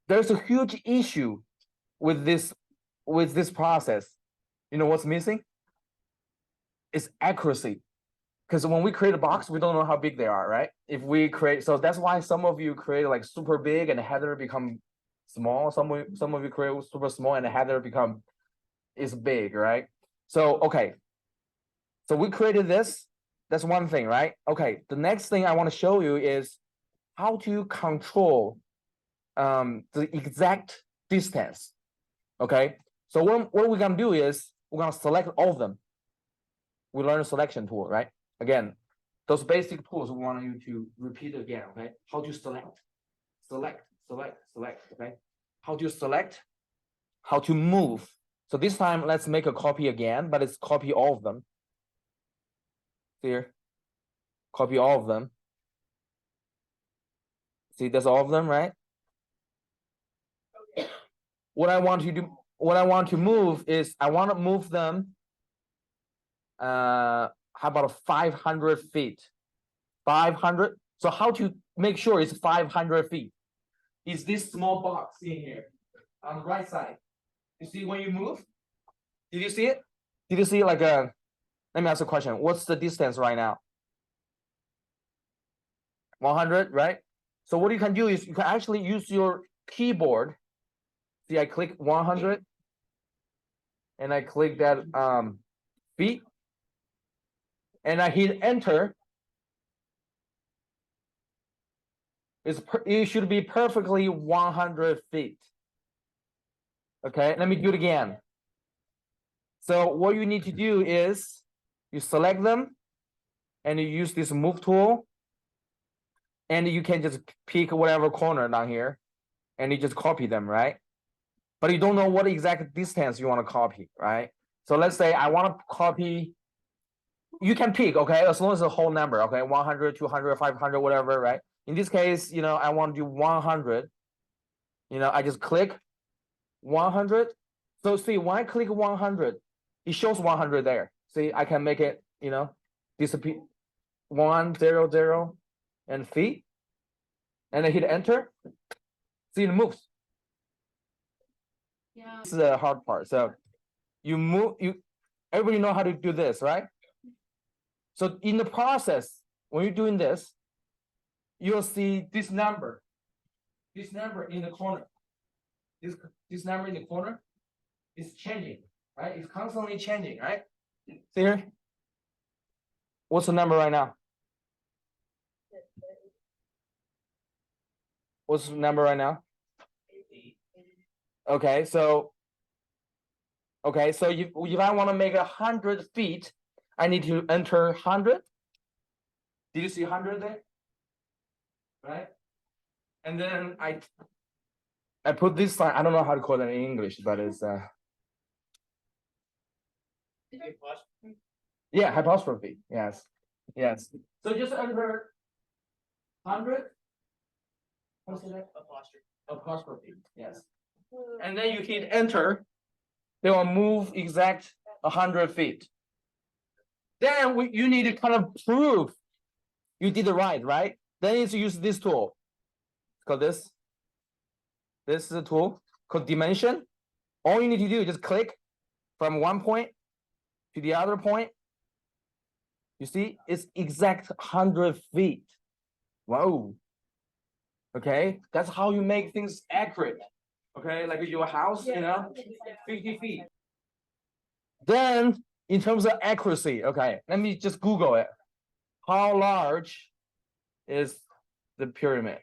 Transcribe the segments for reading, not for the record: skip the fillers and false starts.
there's a huge issue with this process. You know what's missing? It's accuracy. Because when we create a box, we don't know how big they are, right? If we create, so that's why some of you create like super big and the header become small. Some of you create super small and the header is big, right? So okay, so we created this. That's one thing, right? Okay, the next thing I want to show you is how to control the exact distance. Okay, so what we're gonna do is we're gonna select all of them. We learn a selection tool, right? Again, those basic tools we want you to repeat again, okay? How to select, okay? How to select, how to move. So this time, let's make a copy again, but it's copy all of them. Here, copy all of them. See, that's all of them, right? What I want to do, what I want to move is I want to move them. How about 500 feet? 500. So how to make sure it's 500 feet? Is this small box in here on the right side? You see when you move? Did you see it? Did you see like a? Let me ask a question. What's the distance right now? 100, right? So what you can do is you can actually use your keyboard. See, I click 100 and I click that feet and I hit enter. It should be perfectly 100 feet. Okay, let me do it again. So what you need to do is you select them and you use this move tool and you can just pick whatever corner down here and you just copy them, right? But you don't know what exact distance you want to copy, right? So let's say I want to copy, you can pick, okay, as long as the whole number, okay, 100, 200, 500, whatever, right? In this case, you know, I want to do 100. You know, I just click 100. So see, when I click 100, it shows 100 there. See, I can make it, you know, disappear 100 and feet. And I hit enter. See, it moves. Yeah. This is the hard part. So you move, everybody know how to do this, right? So in the process, when you're doing this, you'll see this number in the corner. This number in the corner is changing, right? It's constantly changing, right? See here? What's the number right now? What's the number right now? Okay, so if I want to make 100 feet, I need to enter 100. Did you see 100 there? Right? And then I put this sign. I don't know how to call it in English, but it's yeah, apostrophe. Yes. So just enter 100. What's the next? Apostrophe. Yes. And then you hit enter. They will move exact 100 feet. Then you need to kind of prove you did it right? Then you use this tool. It's called this. This is a tool called dimension. All you need to do is just click from one point to the other point. You see, it's exact 100 feet. Wow. Okay, that's how you make things accurate. Okay, like your house, you know, 50 feet. Then, in terms of accuracy, okay, let me just Google it. How large is the pyramid?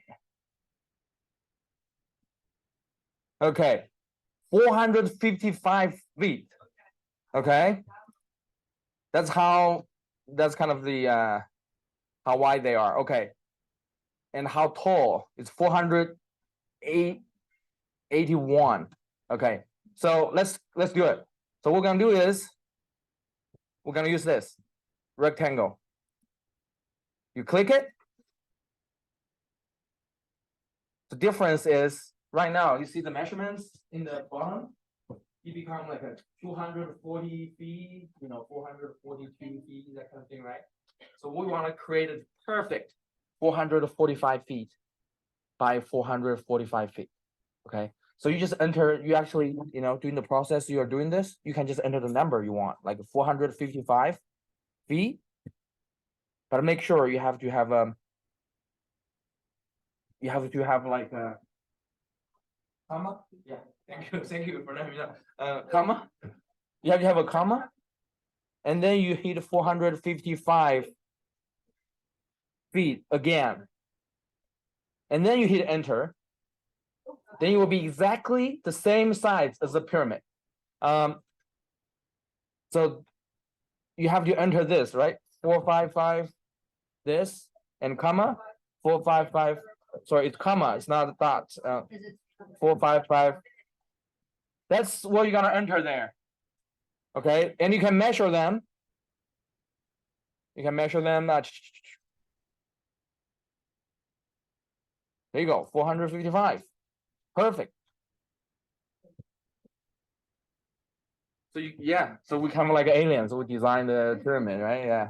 Okay, 455 feet. Okay, that's kind of the how wide they are. Okay, and how tall? It's 481. Okay, so let's do it. So what we're gonna do is we're gonna use this rectangle. You click it. The difference is right now you see the measurements in the bottom. It become like a 240 feet, you know, 442 feet, that kind of thing, right? So we want to create a perfect 445 feet by 445 feet. Okay, so you just enter, you actually, during the process you are doing this, you can just enter the number you want, like 455 feet. But make sure you have to have like a comma. Yeah, thank you for letting me know. Comma. You have to have a comma, and then you hit 455 feet again, and then you hit enter. Then it will be exactly the same size as the pyramid. So you have to enter this, right? 455 this and comma 455. Sorry, it's comma, it's not a dot. 455. That's what you're gonna enter there. Okay, and you can measure them. You can measure them. There you go, 455. Perfect. So so we come like aliens. So we design the pyramid, right? Yeah.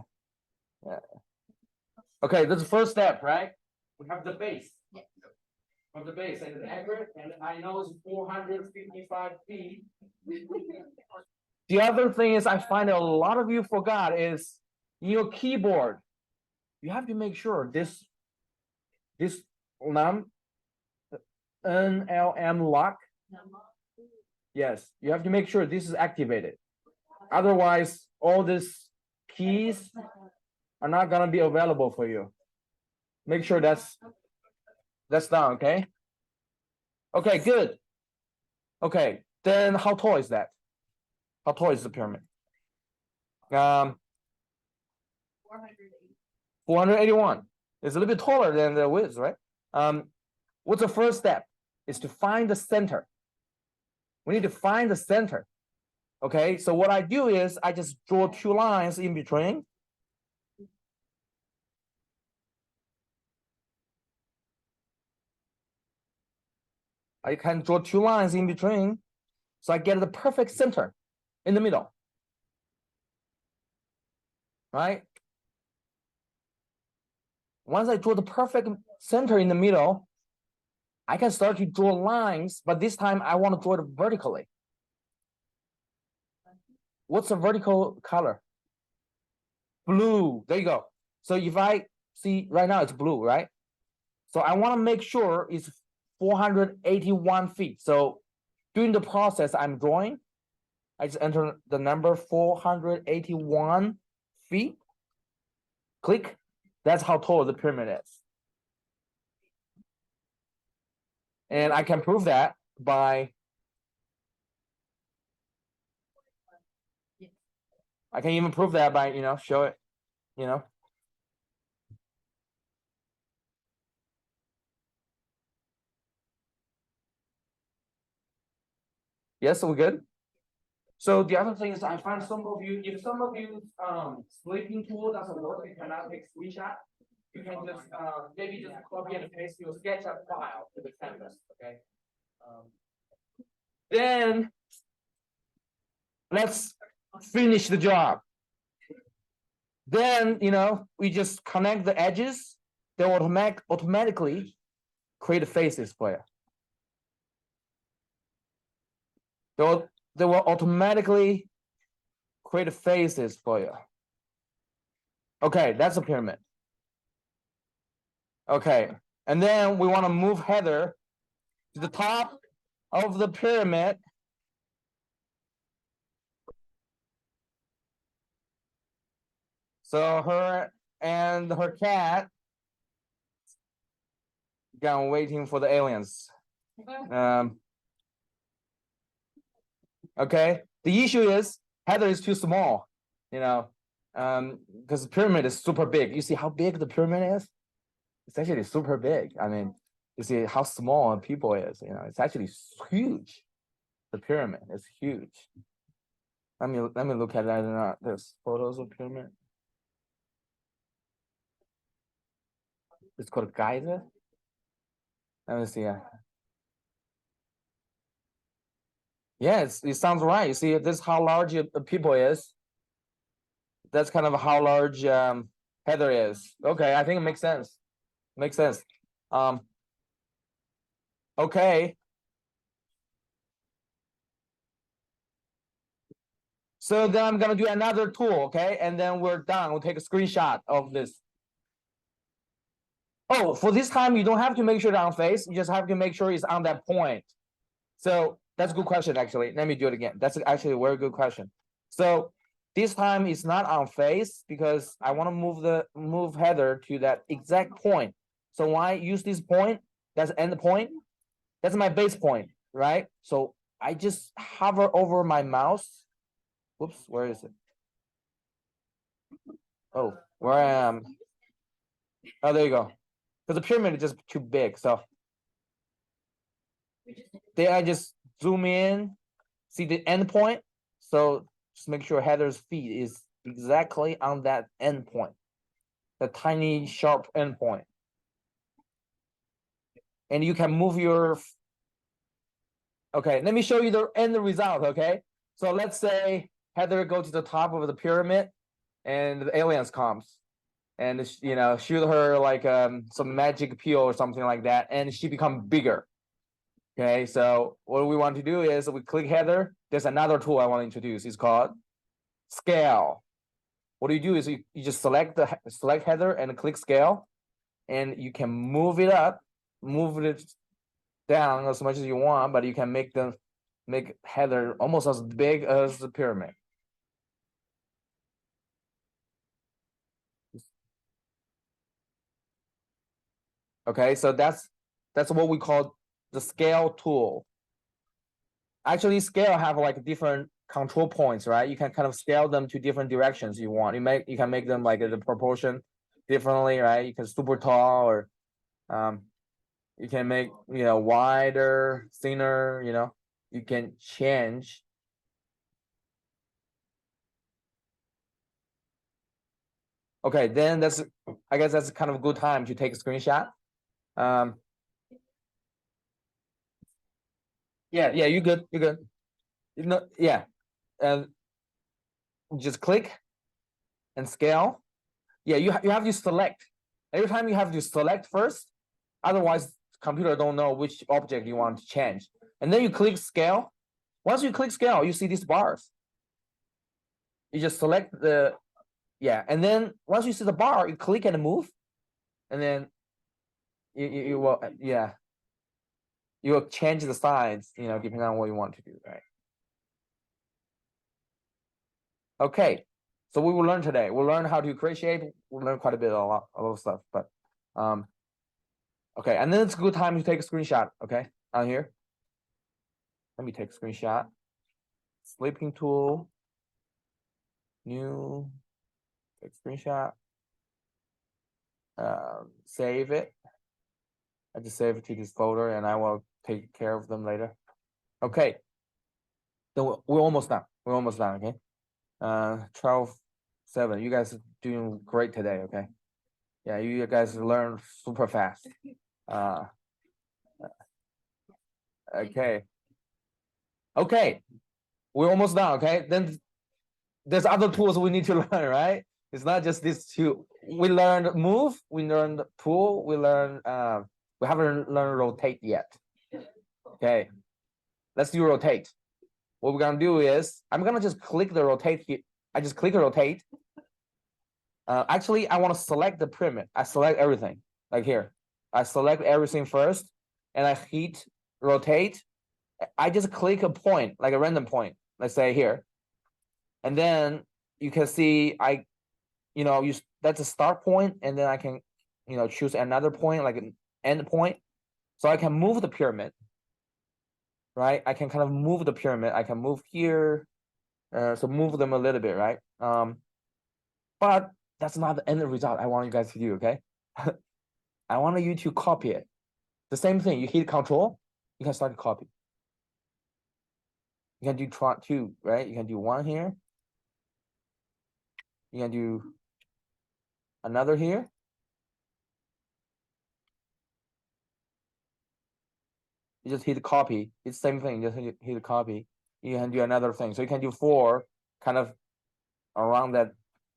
Okay, this is the first step, right? We have the base. From the base and the accurate, and I know it's 455 feet. The other thing is I find a lot of you forgot is in your keyboard, you have to make sure this NLM lock. Yes, you have to make sure this is activated. Otherwise, all these keys are not gonna be available for you. Make sure that's done, okay? Okay, good. Okay, then how tall is that? How tall is the pyramid? 481. It's a little bit taller than the width, right? What's the first step? Is to find the center. We need to find the center. Okay, so what I do is I just draw two lines in between. I can draw two lines in between, so I get the perfect center in the middle. Right? Once I draw the perfect center in the middle, I can start to draw lines, but this time I want to draw it vertically. What's the vertical color? Blue. There you go. So if I see right now it's blue, right? So I want to make sure it's 481 feet. So during the process I'm drawing, I just enter the number 481 feet. Click. That's how tall the pyramid is. And I can prove that by I can even prove that by, show it, Yes, we're good. So the other thing is I find some of you, if some of you sleeping tool doesn't work, you cannot take screenshot. You can just maybe just copy and paste your SketchUp file to the canvas, okay? Then let's finish the job. Then we just connect the edges. They automatically create faces for you. They will automatically create faces for you. Okay, that's a pyramid. Okay, and then we want to move Heather to the top of the pyramid. So her and her cat again waiting for the aliens. Okay, the issue is Heather is too small, because the pyramid is super big. You see how big the pyramid is? It's actually super big. I mean, you see how small people is, it's actually huge. The pyramid is huge. Let me look at that. There's photos of pyramid. It's called Geyser. Let me see. Yes, it sounds right. You see, this is how large people is. That's kind of how large Heather is. Okay, I think it makes sense. Makes sense. Okay. So then I'm gonna do another tool, okay? And then we're done. We'll take a screenshot of this. Oh, for this time, you don't have to make sure it's on face. You just have to make sure it's on that point. So that's a good question, actually. Let me do it again. That's actually a very good question. So this time it's not on face because I want to move header to that exact point. So when I use this point, that's end point. That's my base point, right? So I just hover over my mouse. Whoops, where is it? Oh, where I am. Oh, there you go. Because the pyramid is just too big. So then I just zoom in, see the end point. So just make sure header's feet is exactly on that end point, the tiny sharp end point. And you can move your. Okay, let me show you the end result. Okay, so let's say header go to the top of the pyramid, and the aliens comes, and shoot her like some magic peel or something like that, and she become bigger. Okay, so what we want to do is we click header. There's another tool I want to introduce. It's called scale. What you do is you just select header and click scale, and you can move it up, move it down as much as you want, but you can make header almost as big as the pyramid. Okay, so that's what we call the scale tool. Actually, scale have like different control points, right? You can kind of scale them to different directions you want. You can make them like the proportion differently, right? You can super tall, or you can make wider, thinner. You can change. Okay, then I guess that's kind of a good time to take a screenshot. Yeah, you're good. Yeah, and just click and scale. Yeah, you have to select. Every time you have to select first, otherwise computer don't know which object you want to change. And then you click scale. Once you click scale, you see these bars. You just select and then once you see the bar, you click and move, and then you will you will change the size, depending on what you want to do, right? Okay, so we will learn today. We'll learn how to create shape. We'll learn quite a bit, a lot of stuff. But okay, and then it's a good time to take a screenshot. Okay, on here. Let me take a screenshot. Sleeping tool. New. Take a screenshot. Save it. I just save it to this folder, and I will take care of them later. Okay. So we're almost done. Okay. 12:07. You guys are doing great today. Okay. Yeah, you guys learn super fast. Okay. Okay. We're almost done. Okay. Then there's other tools we need to learn, right? It's not just these two. We learned move. We learned pull. We haven't learned rotate yet. Okay. Let's do rotate. What we're gonna do is I'm gonna just click the rotate here. I just click rotate. Actually, I want to select the pyramid. I select everything, like here. I select everything first, and I hit rotate. I just click a point, like a random point. Let's say here, and then you can see that's a start point, and then I can choose another point, like an end point, so I can move the pyramid. Right, I can kind of move the pyramid. I can move here, so move them a little bit, right? But that's not the end result I want you guys to do. Okay. I want you to copy it. The same thing. You hit Control, you can start to copy. You can do two, right? You can do one here. You can do another here. You just hit copy. It's the same thing. Just hit copy. You can do another thing. So you can do 4 kind of around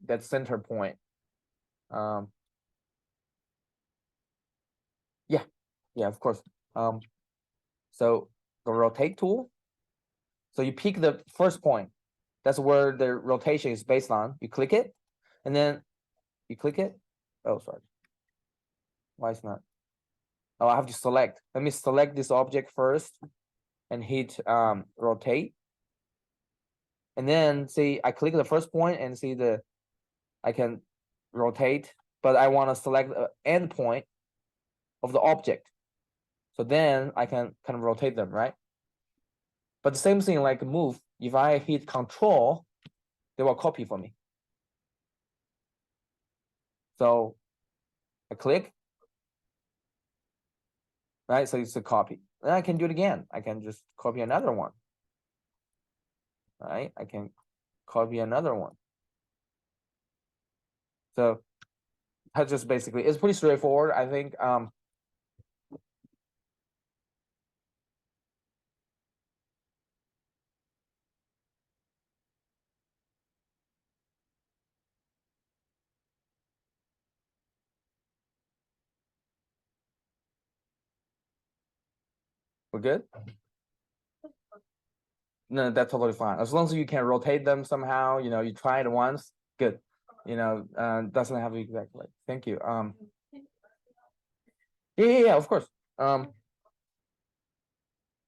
that center point. Yeah, of course. So the rotate tool. So you pick the first point. That's where the rotation is based on. You click it, and then you click it. Oh, sorry. Why is not? Oh, I have to select. Let me select this object first and hit rotate. And then see, I click the first point and see I can rotate, but I want to select the end point of the object. So then I can kind of rotate them, right? But the same thing like move, if I hit control, they will copy for me. So I click, right? So it's a copy. Then I can do it again. I can just copy another one. Right? I can copy another one. So that's just basically, it's pretty straightforward. I think we're good. No, that's totally fine. As long as you can rotate them somehow, you try it once, good. Doesn't have to be exactly. Thank you. Yeah, of course.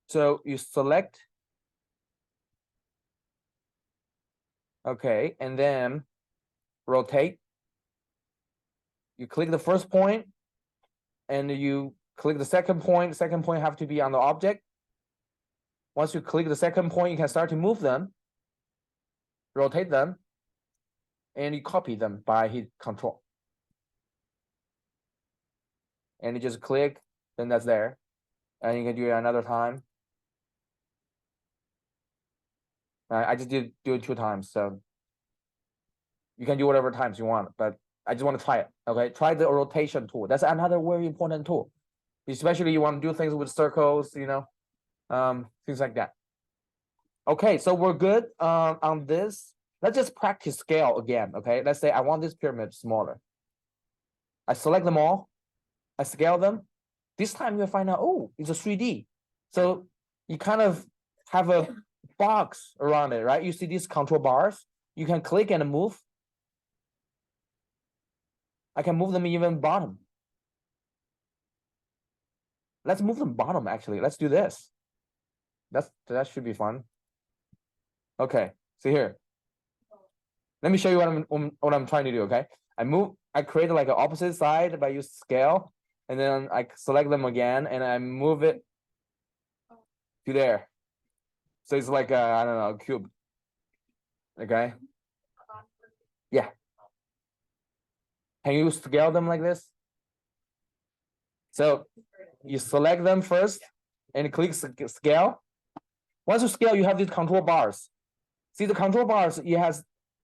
So you select. Okay, and then rotate. You click the first point, and you click the second point. Second point have to be on the object. Once you click the second point, you can start to move them, rotate them, and you copy them by hit control. And you just click, then that's there. And you can do it another time. I just do it 2 times, so you can do whatever times you want, but I just want to try it. Okay, try the rotation tool. That's another very important tool, especially you want to do things with circles, things like that. Okay, so we're good on this. Let's just practice scale again. Okay, let's say I want this pyramid smaller. I select them all, I scale them. This time you'll find out, oh, it's a 3D. So you kind of have a box around it, right? You see these control bars, you can click and move. I can move them even bottom. Let's move them bottom, actually. Let's do this. That should be fun. Okay, see here. Let me show you what I'm trying to do, okay? I create like an opposite side by use scale, and then I select them again, and I move it to there. So it's like I don't know, a cube. Okay. Yeah. Can you scale them like this? So you select them first and click scale. Once you scale, you have these control bars. See the control bars, you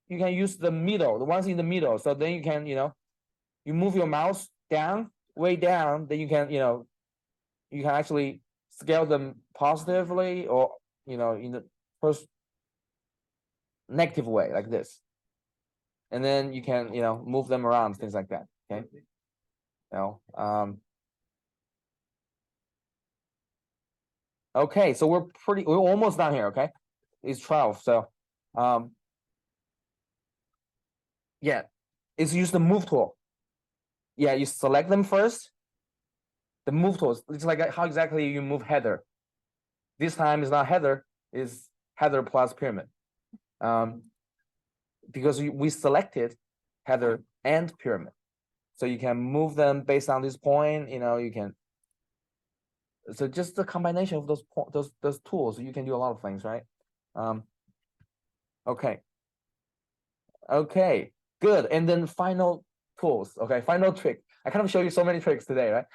can use the middle, the ones in the middle. So then you can, you move your mouse down, way down, then you can, you can actually scale them positively or, in the first negative way like this. And then you can, move them around, things like that. Okay. Okay, so we're almost done here. Okay, it's 12. So, yeah, it's use the move tool. Yeah, you select them first. The move tools. It's like how exactly you move header. This time is not header, is header plus pyramid. Because we selected header and pyramid, so you can move them based on this point. You can. So just the combination of those tools, you can do a lot of things, right? Okay. Okay, good. And then final tools. Okay, final trick. I kind of show you so many tricks today, right?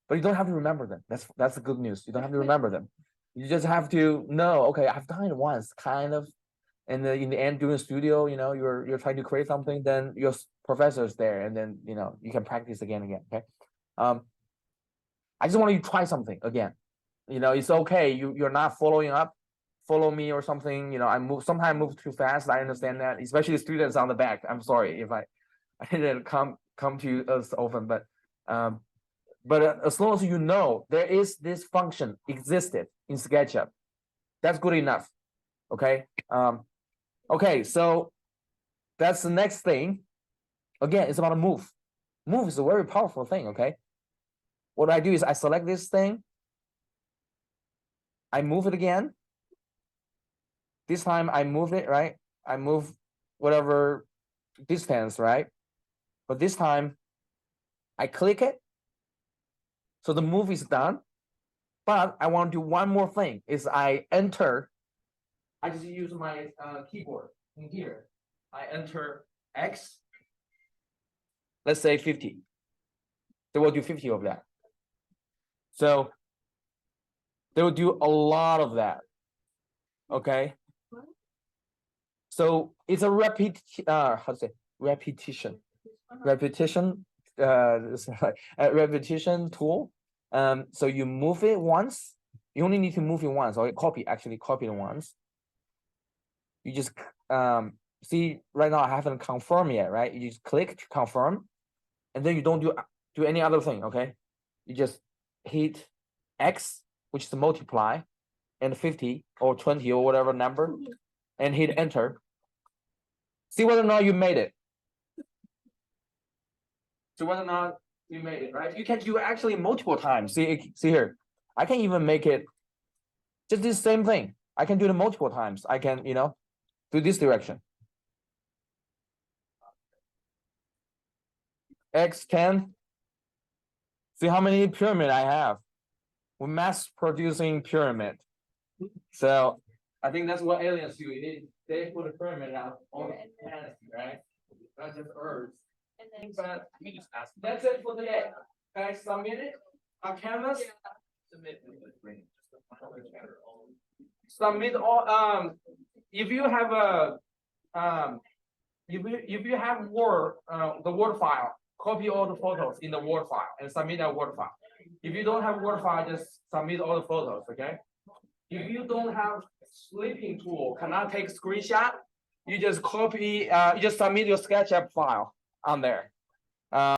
But you don't have to remember them. That's the good news. You don't have to remember them. You just have to know, okay, I've done it once, kind of. And then in the end, during studio, you're trying to create something, then your professor's there, and then you can practice again and again. Okay. I just want you to try something again. It's okay. You're not following up. Follow me or something. I sometimes move too fast. I understand that, especially students on the back. I'm sorry if I didn't come to us often, but as long as there is this function existed in SketchUp, that's good enough. Okay. Okay, so that's the next thing. Again, it's about a move. Move is a very powerful thing, okay? What I do is I select this thing. I move it again. This time I move it, right? I move whatever distance, right? But this time I click it. So the move is done. But I want to do one more thing is I enter. I just use my keyboard in here. I enter X. Let's say 50. They will do 50 of that. So they will do a lot of that. Okay. So it's a repetition repetition tool. So you move it once. You only need to move it once, or copy it once. You just see right now I haven't confirmed yet, right? You just click to confirm, and then you don't do any other thing. Okay, you just hit X, which is the multiply, and 50 or 20 or whatever number, and hit enter. See whether or not you made it. So whether or not you made it, right? You can do actually multiple times. See here. I can even make it just this same thing. I can do it multiple times. I can, do this direction. X10. See how many pyramid I have. We're mass producing pyramid. So I think that's what aliens do. They put a pyramid out on the planet, right? Not just Earth. But that's it for today. Guys, submit it on Canvas. Submit all. If you have a if you have Word, the Word file, copy all the photos in the Word file and submit that Word file. If you don't have Word file, just submit all the photos. Okay. If you don't have Sleeping tool, cannot take screenshot, you just copy. You just submit your SketchUp file on there.